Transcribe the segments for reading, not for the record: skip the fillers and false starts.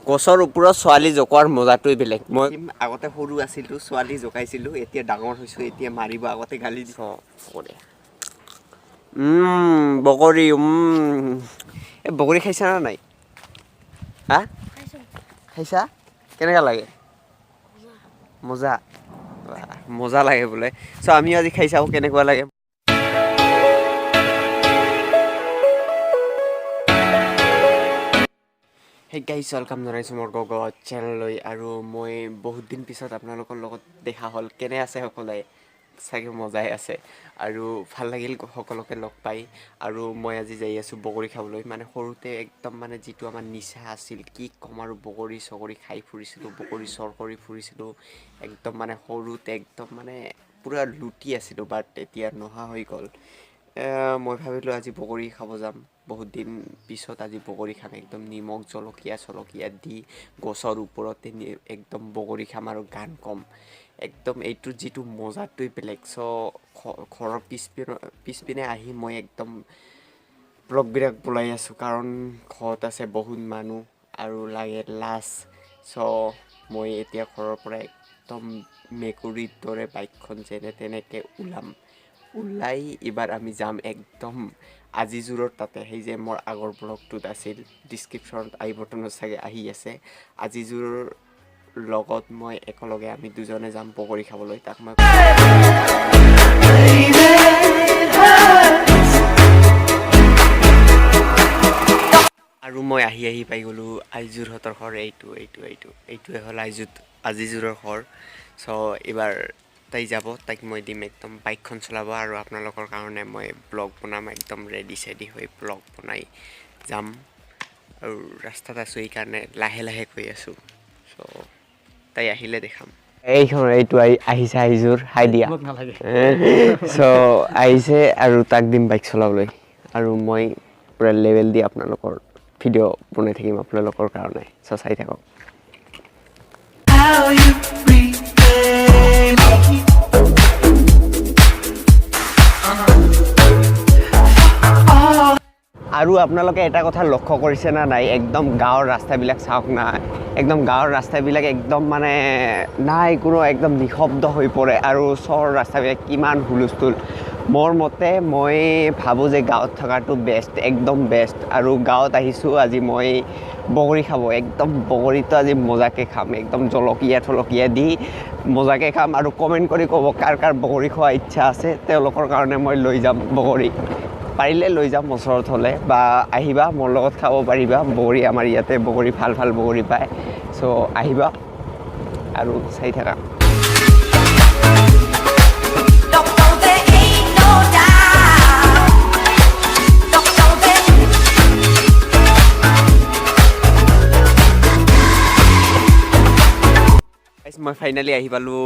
গছৰ ওপৰত ছোৱালী জোকোৱাৰ মজাটোই বেলেগ। মই আগতে সৰু আছিলোঁ, ছোৱালী জোকাইছিলোঁ, এতিয়া ডাঙৰ হৈছোঁ, এতিয়া মাৰিব, আগতে গালি দিছ বগৰী। বগৰী এই বগৰী খাইছা না নাই? হা খাইছা? কেনেকুৱা লাগে? মজা মজা লাগে বোলে। চ' আমিও আজি খাই চাওঁ কেনেকুৱা লাগে। সেই গাইজ ৱেলকাম জনাইছোঁ মোৰ গগত চেনেললৈ। আৰু মই বহুত দিন পিছত আপোনালোকৰ লগত দেখা হ'ল। কেনে আছে সকলোৱে? চাগে মজাই আছে আৰু ভাল লাগিল সকলোকে লগ পাই। আৰু মই আজি যাই আছোঁ বগৰী খাবলৈ। মানে সৰুতে একদম মানে যিটো আমাৰ নিচা আছিল, কি ক'ম আৰু বগৰী চগৰী খাই ফুৰিছিলোঁ, বগৰী চৰ কৰি ফুৰিছিলোঁ। একদম মানে সৰুতে একদম মানে পূৰা লুটি আছিলোঁ, বাট এতিয়া নোহোৱা হৈ গ'ল। মই ভাবিলোঁ আজি বগৰী খাব যাম। বহুত দিন পিছত আজি বগৰী খাম, একদম নিমখ জলকীয়া দি গছৰ ওপৰতে একদম বগৰী খাম আৰু গান ক'ম। একদম এইটোৰ যিটো মজাটোৱেই বেলেগ। চ' ঘৰৰ পিছপিনে আহি মই একদম ব্লগবিলাক বনাই আছোঁ, কাৰণ ঘৰত আছে বহুত মানুহ আৰু লাগে লাজ। চ' মই এতিয়া ঘৰৰ পৰা একদম মেকুৰীৰ দৰে বাইকখন যেনে তেনেকৈ ওলাই এইবাৰ আমি যাম একদম আজিজোৰৰ তাতে। সেই যে মোৰ আগৰ ব্লগটোত আছিল, ডিছক্ৰিপশ্যনত আই বটনত চাগে আহি আছে। আজিজোৰৰ লগত মই একেলগে আমি দুজনে যাম বগৰী খাবলৈ। তাক মই আৰু মই আহি পাই গ'লোঁ আইজোৰহঁতৰ ঘৰ। এইটোৱে হ'ল আজিজোৰৰ ঘৰ। চ' এইবাৰ তাই যাব, তাইক মই দিম একদম বাইকখন চলাব আৰু আপোনালোকৰ কাৰণে মই ব্লগ বনাম। একদম ৰেডি চেডি হৈ ব্লগ বনাই যাম। আৰু ৰাস্তাত আছোঁ, এইকাৰণে লাহে লাহে গৈ আছোঁ। চ' তাই আহিলে দেখাম। এইটো আহিছে আইজোৰ, হাই দিয়া। চ' আহিছে আৰু তাক দিম বাইক চলাবলৈ। আৰু মই পূৰা লেভেল দি আপোনালোকৰ ভিডিঅ' বনাই থাকিম আপোনালোকৰ কাৰণে। চ' চাই থাকক। আৰু আপোনালোকে এটা কথা লক্ষ্য কৰিছে না নাই? একদম গাঁৱৰ ৰাস্তাবিলাক চাওক না, একদম গাঁৱৰ ৰাস্তাবিলাক একদম মানে নাই কোনো, একদম নিশব্দ হৈ পৰে। আৰু চহৰৰ ৰাস্তাবিলাক কিমান হুলস্থুল। মোৰ মতে মই ভাবোঁ যে গাঁৱত থকাটো বেষ্ট, একদম বেষ্ট। আৰু গাঁৱত আহিছোঁ আজি মই বগৰী খাব। একদম বগৰীটো আজি মজাকৈ খাম, একদম জলকীয়া দি মজাকৈ খাম। আৰু কমেণ্ট কৰি ক'ব কাৰ কাৰ বগৰী খোৱা ইচ্ছা আছে, তেওঁলোকৰ কাৰণে মই লৈ যাম বগৰী। পাৰিলে লৈ যাম ওচৰত হ'লে, বা আহিবা মোৰ লগত খাব পাৰিবা বগৰী। আমাৰ ইয়াতে বগৰী ভাল বগৰী পায়। চ' আহিবা আৰু চাই থাকা। মই ফাইনেলি আহি পালোঁ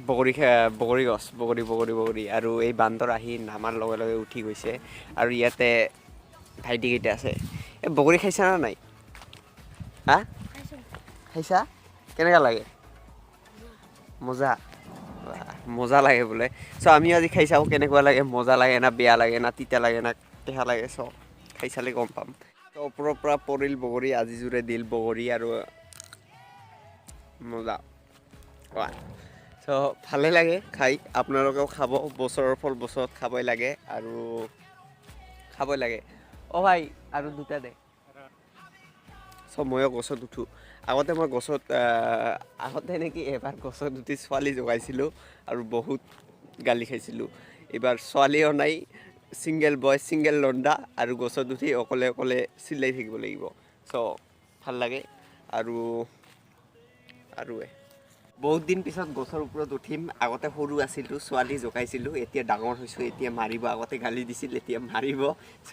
বগৰী গছ, বগৰী। আৰু এই বান্দৰ আহি নামাৰ লগে লগে উঠি গৈছে। আৰু ইয়াতে ভাইটিকেইটা আছে। এই বগৰী খাইছা না নাই? হা খাইছা? কেনেকুৱা লাগে? মজা লাগে বোলে। চ' আমিও আজি খাই চাওঁ কেনেকুৱা লাগে, মজা লাগে না বেয়া লাগে না তিতা লাগে না কেহা লাগে। চ' খাই চালে গম পাম। ত' ওপৰৰ পৰা পৰিল বগৰী, আজিজোৰে দিল বগৰী আৰু মজা। চ' ভালে লাগে খাই, আপোনালোকেও খাব। বছৰৰ ফল বছৰত খাবই লাগে আৰু খাবই লাগে। অ' ভাই আৰু দুটা দে। চ' ময়ো গছত উঠোঁ। আগতে নেকি এবাৰ গছত উঠি ছোৱালী জগাইছিলোঁ আৰু বহুত গালি খাইছিলোঁ। এইবাৰ ছোৱালীও নাই, ছিংগেল বয় ছিংগেল লণ্ডা, আৰু গছত উঠি অকলে চিলাই থাকিব লাগিব। চ' ভাল লাগে। আৰু বহুত দিন পিছত গছৰ ওপৰত উঠিম। আগতে সৰু আছিলোঁ, ছোৱালী জগাইছিলোঁ, এতিয়া ডাঙৰ হৈছোঁ, এতিয়া মাৰিব। আগতে গালি দিছিল, এতিয়া মাৰিব।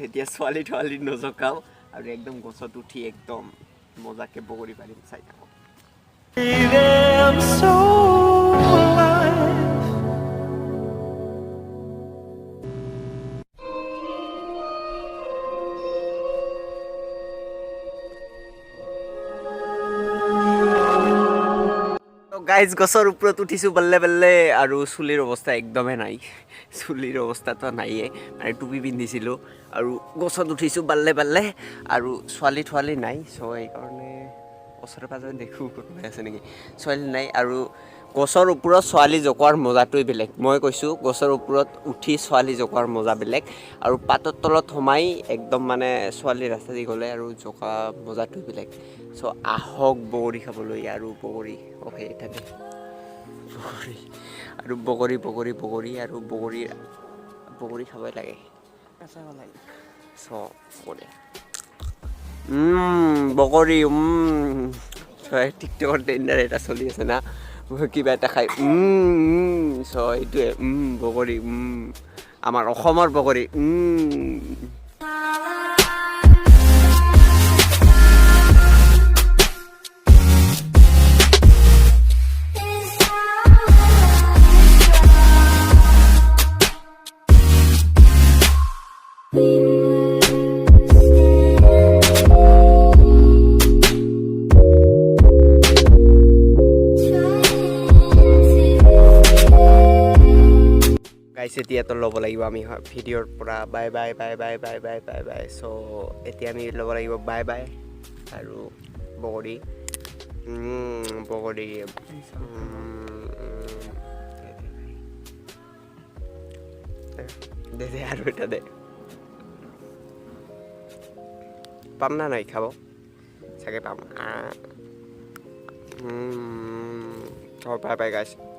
এতিয়া ছোৱালী তোৱালী নজগাওঁ আৰু একদম গছত উঠি একদম মজাকৈ বগৰী পাৰিম। চাই থাকক। গাইজ গছৰ ওপৰত উঠিছোঁ বাল্লে বাল্লে আৰু চুলিৰ অৱস্থা একদমেই নাই চুলিৰ অৱস্থাটো নাইয়ে মানে টুপি পিন্ধিছিলোঁ আৰু গছত উঠিছোঁ বাল্লে বাল্লে আৰু ছোৱালী থোৱালী নাই চ' সেইকাৰণে ওচৰে পাজৰে দেখোঁ কোনোবাই আছে নেকি ছোৱালী নাই আৰু গছৰ ওপৰত ছোৱালী জোকোৱাৰ মজাটোৱে বেলেগ মই কৈছোঁ গছৰ ওপৰত উঠি ছোৱালী জোকোৱাৰ মজা বেলেগ আৰু পাতৰ তলত সোমাই একদম মানে ছোৱালী ৰাস্তা দি গ'লে আৰু জোকা মজাটোৱে বেলেগ চ' আহক বগৰী খাবলৈ আৰু বগৰী অ'কে তাতে বগৰী আৰু বগৰী খাবই লাগে চ' বগৰী বগৰী টিকটকৰ ট্ৰেণ্ডাৰ এটা চলি আছে না কিবা এটা খাই চ' এইটোৱে বগৰী আমাৰ অসমৰ বগৰী গাইছ এতিয়াতো ল'ব লাগিব আমি ভিডিঅ'ৰ পৰা বাই বাই চ' এতিয়া আমি ল'ব লাগিব বাই বাই আৰু বগৰী দে আৰু এটা দে পাম না নাই খাব চাগে পাম বাই বাই গাইছ